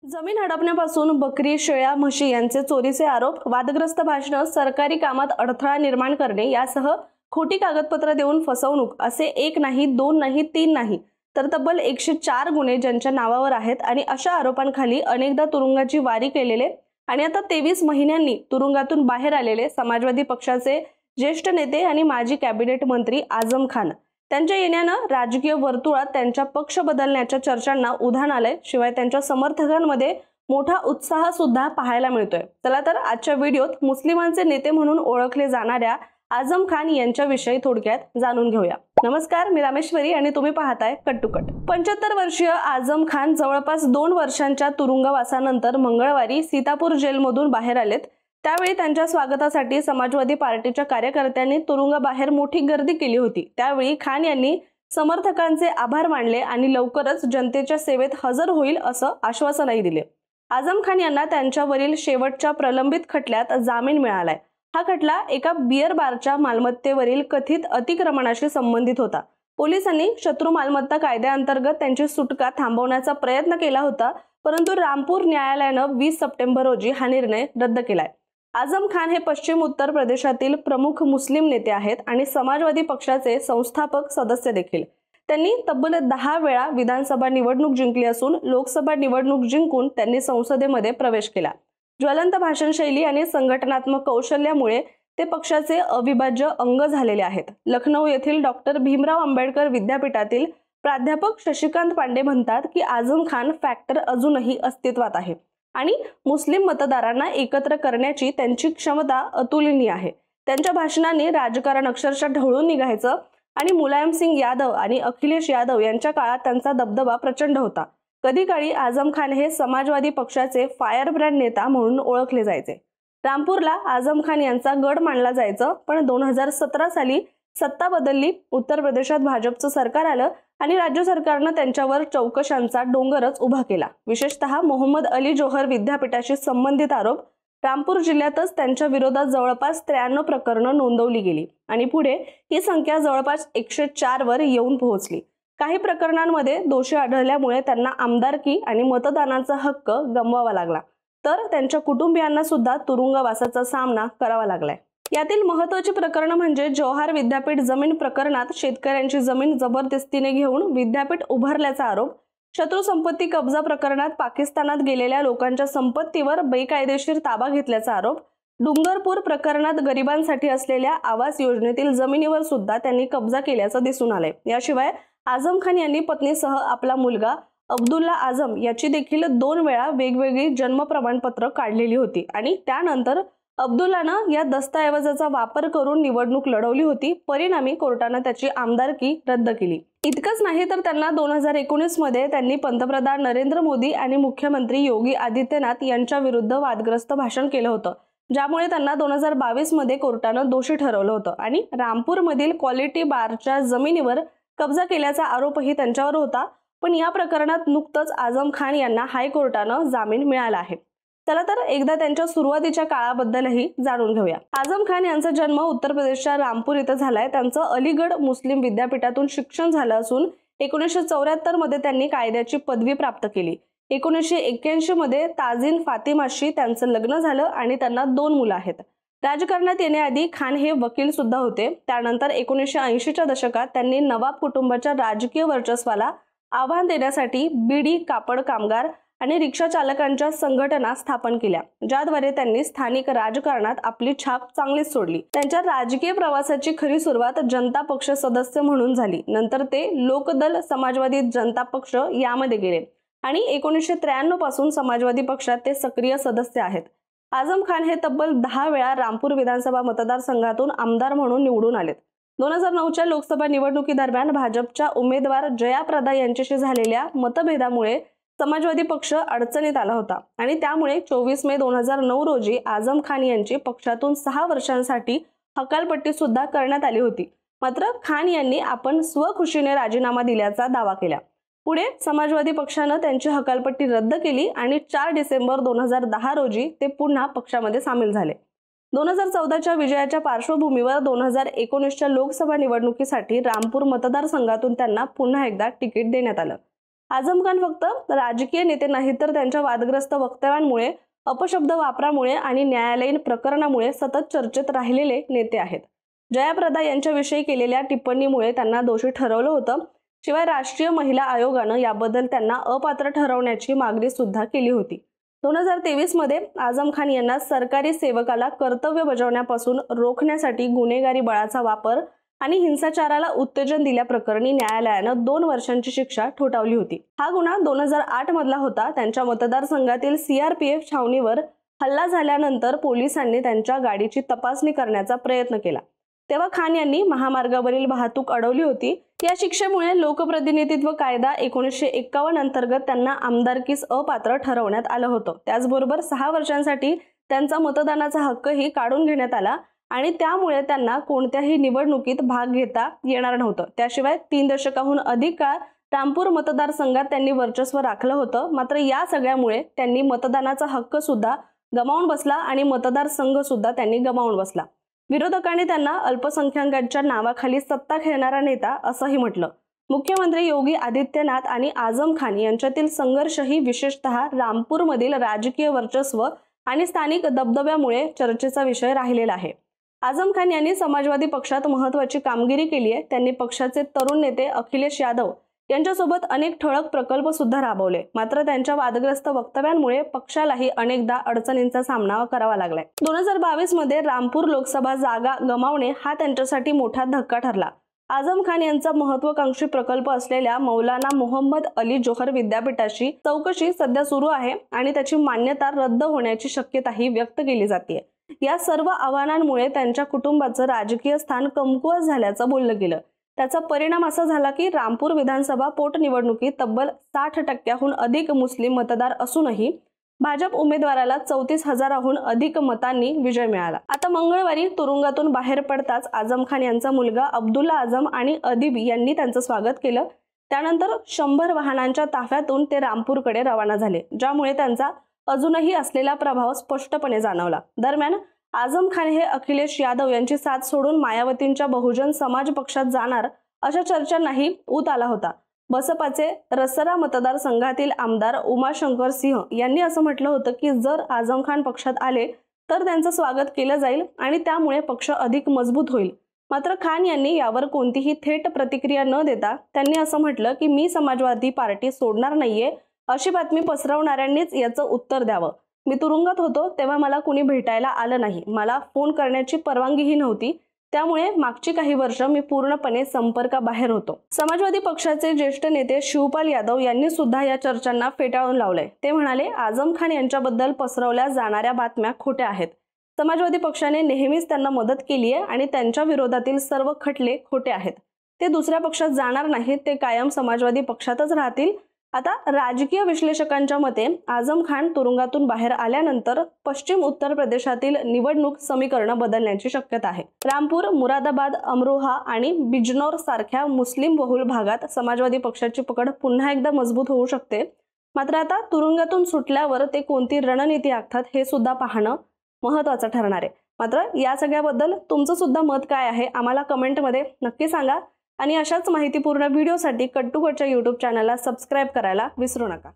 जमीन हडपण्यापासून बकरी, शेळ्या, म्हशी यांचे चोरीचे आरोप, वादग्रस्त भाषणं, सरकारी कामात अडथळा निर्माण करणे यासह खोटी कागदपत्र देऊन फसवणूक असे एक नाही, दोन नाही, तीन नाही तर तब्बल 104 गुन्हे ज्यांच्या नावावर आहेत आणि अशा आरोपांखाली अनेकदा तुरुंगाची वारी केलेले आणि आता 23 महिन्यांनी तुरुंगातून बाहेर आलेले समाजवादी पक्षाचे ज्येष्ठ नेते आणि माजी कॅबिनेट मंत्री आझम खान त्यांच्या येण्यानं राजकीय वर्तुळात त्यांच्या पक्ष बदलण्याच्या चर्चांना उधाण आलंय। शिवाय त्यांच्या समर्थकांमध्ये मोठा उत्साह सुद्धा पाहायला मिळतोय। चला तर आजच्या व्हिडिओत मुस्लिमांचे नेते म्हणून ओळखले जाणाऱ्या आझम खान यांच्याविषयी थोडक्यात जाणून घेऊया। नमस्कार, मी रामेश्वरी आणि तुम्ही पाहताय कट टू कट। 75 वर्षीय आझम खान जवळपास 2 वर्षांच्या तुरुंगवासानंतर मंगळवारी सीतापूर जेलमधून बाहेर आलेत। त्यावेळी त्यांच्या स्वागतासाठी समाजवादी पार्टीच्या कार्यकर्त्यांनी तुरुंगाबाहेर मोठी गर्दी केली होती। त्यावेळी खान यांनी समर्थकांचे आभार मानले आणि लवकरच जनतेच्या सेवेत हजर होईल असं आश्वासनही दिले। आझम खान यांना त्यांच्यावरील शेवटच्या प्रलंबित खटल्यात जामीन मिळालाय। हा खटला एका बियर बारच्या मालमत्तेवरील कथित अतिक्रमणाशी संबंधित होता। पोलिसांनी शत्रू मालमत्ता कायद्याअंतर्गत त्यांची सुटका थांबवण्याचा प्रयत्न केला होता, परंतु रामपूर न्यायालयानं 20 सप्टेंबर रोजी हा निर्णय रद्द केलाय। आझम खान हे पश्चिम उत्तर प्रदेशातील प्रमुख मुस्लिम नेते आहेत आणि समाजवादी पक्षाचे संस्थापक सदस्य देखील। त्यांनी तब्बल 10 वेळा विधानसभा निवडणूक जिंकली असून लोकसभा निवडणूक जिंकून त्यांनी संसदेमध्ये प्रवेश केला। ज्वलंत भाषणशैली आणि संघटनात्मक कौशल्यामुळे ते पक्षाचे अविभाज्य अंग झालेले आहेत। लखनौ येथील डॉक्टर भीमराव आंबेडकर विद्यापीठातील प्राध्यापक शशिकांत पांडे म्हणतात की आझम खान फॅक्टर अजूनही अस्तित्वात आहे आणि मुस्लिम मतदारांना एकत्र करण्याची त्यांची क्षमता अतुलनीय आहे। त्यांच्या भाषणांनी राजकारण अक्षरशः ढवळून निघायचं आणि मुलायम सिंग यादव आणि अखिलेश यादव यांच्या काळात त्यांचा दबदबा प्रचंड होता। कधी काळी आझम खान हे समाजवादी पक्षाचे फायरब्रँड नेता म्हणून ओळखले जायचे। रामपूरला आझम खान यांचा गड मानला जायचं, पण 2017 साली सत्ता बदलली, उत्तर प्रदेशात भाजपचं सरकार आलं आणि राज्य सरकारनं त्यांच्यावर चौकशांचा डोंगरच उभा केला। विशेषतः मोहम्मद अली जोहर विद्यापीठाशी संबंधित आरोप, रामपूर जिल्ह्यातच त्यांच्या विरोधात जवळपास 93 प्रकरणं नोंदवली गेली आणि पुढे ही संख्या जवळपास 104 वर येऊन पोहोचली। काही प्रकरणांमध्ये दोषी आढळल्यामुळे त्यांना आमदारकी आणि मतदानाचा हक्क गमवावा लागला, तर त्यांच्या कुटुंबियांना सुद्धा तुरुंगवासाचा सामना करावा लागलाय। यातील महत्त्वाची प्रकरण म्हणजे जवाहर विद्यापीठ जमीन प्रकरणात शेतकऱ्यांची जमीन जबरदस्तीने घेऊन विद्यापीठ उभारल्याचा आरोप, शत्रू संपत्ती कब्जा प्रकरणात पाकिस्तानात गेलेल्या लोकांच्या संपत्तीवर बेकायदेशीर ताबा घेतल्याचा आरोप, डुंगरपूर प्रकरणात गरिबांसाठी असलेल्या आवास योजनेतील जमिनीवर सुद्धा त्यांनी कब्जा केल्याचं दिसून आलंय। याशिवाय आझम खान यांनी पत्नीसह आपला मुलगा अब्दुल्ला आझम याची देखील 2 वेळा वेगवेगळी जन्म प्रमाणपत्र काढलेली होती आणि त्यानंतर अब्दुल्लानं या दस्तऐवजाचा वापर करून निवडणूक लढवली होती। परिणामी कोर्टानं त्याची आमदारकी रद्द केली। इतकंच नाही तर त्यांना 2019 मध्ये त्यांनी पंतप्रधान नरेंद्र मोदी आणि मुख्यमंत्री योगी आदित्यनाथ यांच्या विरुद्ध वादग्रस्त भाषण केलं होतं, ज्यामुळे त्यांना 2022 मध्ये कोर्टानं दोषी ठरवलं होतं आणि रामपूरमधील क्वालिटी बारच्या जमिनीवर कब्जा केल्याचा आरोपही त्यांच्यावर होता। पण या प्रकरणात नुकतंच आझम खान यांना हायकोर्टानं जामीन मिळाला आहे। चला तर एकदा त्यांच्या सुरुवातीच्या काळाबद्दलही जाणून घेऊया। आझम खान यांचा जन्म उत्तर प्रदेशच्या रामपूर इथं झालाय। त्यांचं अलीगढ मुस्लिम विद्यापीठातून शिक्षण झालं असून 1974 मध्ये त्यांनी कायद्याची पदवी प्राप्त केली। 1981 मध्ये ताजीन फातिमाशी त्यांचं लग्न झालं आणि त्यांना 2 मुलं आहेत। राजकारणात येण्याआधी खान हे वकील सुद्धा होते। त्यानंतर 1980च्या दशकात त्यांनी नवाब कुटुंबाच्या राजकीय वर्चस्वाला आव्हान देण्यासाठी बीडी, कापड कामगार आणि रिक्षा चालकांच्या संघटना स्थापन केल्या, ज्याद्वारे त्यांनी स्थानिक राजकारणात आपली छाप चांगलीच सोडली। त्यांच्या राजकीय प्रवासाची खरी सुरुवात जनता पक्ष सदस्य म्हणून झाली। नंतर ते लोकदल, समाजवादी जनता पक्ष यामध्ये गेले आणि 1993 पासून समाजवादी पक्षात ते सक्रिय सदस्य आहेत। आझम खान हे तब्बल 10 वेळा रामपूर विधानसभा मतदारसंघातून आमदार म्हणून निवडून आलेत। 2009च्या लोकसभा निवडणुकीदरम्यान भाजपच्या उमेदवार जया प्रदा यांच्याशी झालेल्या मतभेदामुळे समाजवादी पक्ष अडचणीत आला होता आणि त्यामुळे 24 मे 2009 रोजी आझम खान यांची पक्षातून 6 वर्षांसाठी हकालपट्टी सुद्धा करण्यात आली होती। मात्र खान यांनी आपण स्वखुशीने राजीनामा दिल्याचा दावा केला। पुढे समाजवादी पक्षानं त्यांची हकालपट्टी रद्द केली आणि 4 डिसेंबर 2010 रोजी ते पुन्हा पक्षामध्ये सामील झाले। 2014च्या विजयाच्या पार्श्वभूमीवर 2019च्या लोकसभा निवडणुकीसाठी रामपूर मतदारसंघातून त्यांना पुन्हा एकदा तिकीट देण्यात आलं। आझम खान फक्त राजकीय नेते नाहीत तर त्यांच्या वादग्रस्त वक्तव्यांमुळे, अपशब्द वापरामुळे आणि न्यायालयीन प्रकरणामुळे सतत चर्चेत राहिलेले नेते आहेत। जयाप्रदा यांच्याविषयी केलेल्या टिप्पणीमुळे त्यांना दोषी ठरवलं होतं। शिवाय राष्ट्रीय महिला आयोगानं याबद्दल त्यांना अपात्र ठरवण्याची मागणी सुद्धा केली होती। 2023 मध्ये आझम खान यांना सरकारी सेवकाला कर्तव्य बजावण्यापासून रोखण्यासाठी गुन्हेगारी बळाचा वापर आणि हिंसाचाराला उत्तेजन दिल्याप्रकरणी न्यायालयानं 2 वर्षांची शिक्षा ठोठावली होती। हा गुन्हा 2008 मधला होता। त्यांच्या मतदारसंघातील सीआरपीएफ छावणीवर हल्ला झाल्यानंतर पोलिसांनी त्यांच्या गाडीची तपासणी करण्याचा प्रयत्न केला, तेव्हा खान यांनी महामार्गावरील वाहतूक अडवली होती। या शिक्षेमुळे लोकप्रतिनिधित्व कायदा 1951 अंतर्गत त्यांना आमदारकीस अपात्र ठरवण्यात आलं होतं। त्याचबरोबर 6 वर्षांसाठी त्यांचा मतदानाचा हक्कही काढून घेण्यात आला आणि त्यामुळे त्यांना कोणत्याही निवडणुकीत भाग घेता येणार नव्हतं। त्याशिवाय 3 दशकाहून अधिक काळ रामपूर मतदारसंघात त्यांनी वर्चस्व राखलं होतं। मात्र या सगळ्यामुळे त्यांनी मतदानाचा हक्क सुद्धा गमावून बसला आणि मतदारसंघ सुद्धा त्यांनी गमावून बसला। विरोधकांनी त्यांना अल्पसंख्याकांच्या नावाखाली सत्ता खेळणारा नेता असंही म्हटलं। मुख्यमंत्री योगी आदित्यनाथ आणि आझम खान यांच्यातील संघर्षही विशेषतः रामपूरमधील राजकीय वर्चस्व आणि स्थानिक दबदब्यामुळे चर्चेचा विषय राहिलेला आहे। आझम खान यांनी समाजवादी पक्षात महत्त्वाची कामगिरी केली आहे। त्यांनी पक्षाचे तरुण नेते अखिलेश यादव यांच्यासोबत अनेक ठळक प्रकल्प सुद्धा राबवले। मात्र त्यांच्या वादग्रस्त वक्तव्यांमुळे पक्षालाही अनेकदा अडचणींचा सामना करावा लागलाय। 2022 मध्ये रामपूर लोकसभा जागा गमावणे हा त्यांच्यासाठी मोठा धक्का ठरला। आझम खान यांचा महत्त्वाकांक्षी प्रकल्प असलेल्या मौलाना मोहम्मद अली जोहर विद्यापीठाची चौकशी सध्या सुरू आहे आणि त्याची मान्यता रद्द होण्याची शक्यताही व्यक्त केली जाते। या सर्व आव्हानांमुळे त्यांच्या कुटुंबाचं राजकीय स्थान कमकुवत झाल्याचं बोललं गेलं। त्याचा परिणाम असा झाला की रामपूर विधानसभा पोटनिवडणुकीत तब्बल 60% अधिक मुस्लिम मतदार असूनही भाजप उमेदवाराला 34,000हून अधिक मतांनी विजय मिळाला। आता मंगळवारी तुरुंगातून बाहेर पडताच आझम खान यांचा मुलगा अब्दुल्ला आझम आणि अदिब यांनी त्यांचं स्वागत केलं। त्यानंतर 100 वाहनांच्या ताफ्यातून ते रामपूरकडे रवाना झाले, ज्यामुळे त्यांचा अजूनही असलेला प्रभाव स्पष्टपणे जाणवला। दरम्यान आझम खान हे अखिलेश यादव यांची साथ सोडून मायावतींच्या बहुजन समाज पक्षात जाणार अशा चर्चांनाही ऊत आला होता। बसपाचे रसरा मतदारसंघातील आमदार उमाशंकर सिंह यांनी असं म्हटलं होतं की जर आझम खान पक्षात आले तर त्यांचं स्वागत केलं जाईल आणि त्यामुळे पक्ष अधिक मजबूत होईल। मात्र खान यांनी यावर कोणतीही थेट प्रतिक्रिया न देता त्यांनी असं म्हटलं की मी समाजवादी पार्टी सोडणार नाहीये, अशी बातमी पसरवणाऱ्यांनीच याचं उत्तर द्यावं। मी तुरुंगात होतो तेव्हा मला कुणी भेटायला आलं नाही, मला फोन करण्याची परवानगीही नव्हती, त्यामुळे मागची काही वर्ष मी पूर्णपणे संपर्काबाहेर होतो। समाजवादी पक्षाचे ज्येष्ठ नेते शिवपाल यादव यांनी सुद्धा या चर्चांना फेटाळून लावलंय। ते म्हणाले, आझम खान यांच्याबद्दल पसरवल्या जाणाऱ्या बातम्या खोट्या आहेत। समाजवादी पक्षाने नेहमीच त्यांना मदत केली आहे आणि त्यांच्या विरोधातील सर्व खटले खोटे आहेत। ते दुसऱ्या पक्षात जाणार नाहीत, ते कायम समाजवादी पक्षातच राहतील। आता राजकीय विश्लेषकांच्या मते आझम खान तुरुंगातून बाहेर आल्यानंतर पश्चिम उत्तर प्रदेशातील निवडणूक समीकरण बदलण्याची शक्यता आहे। रामपूर, मुरादाबाद, अमरोहा आणि बिजनौर सारख्या मुस्लिम बहुल भागात समाजवादी पक्षाची पकड पुन्हा एकदा मजबूत होऊ शकते। मात्र आता तुरुंगातून सुटल्यावर ते कोणती रणनीती आखतात हे सुद्धा पाहणं महत्त्वाचं ठरणार आहे। मात्र या सगळ्याबद्दल तुमचं सुद्धा मत काय आहे आम्हाला कमेंटमध्ये नक्की सांगा आणि अशाच माहितीपूर्ण व्हिडिओसाठी कट टू कटच्या YouTube चॅनलला सबस्क्राइब करायला विसरू नका।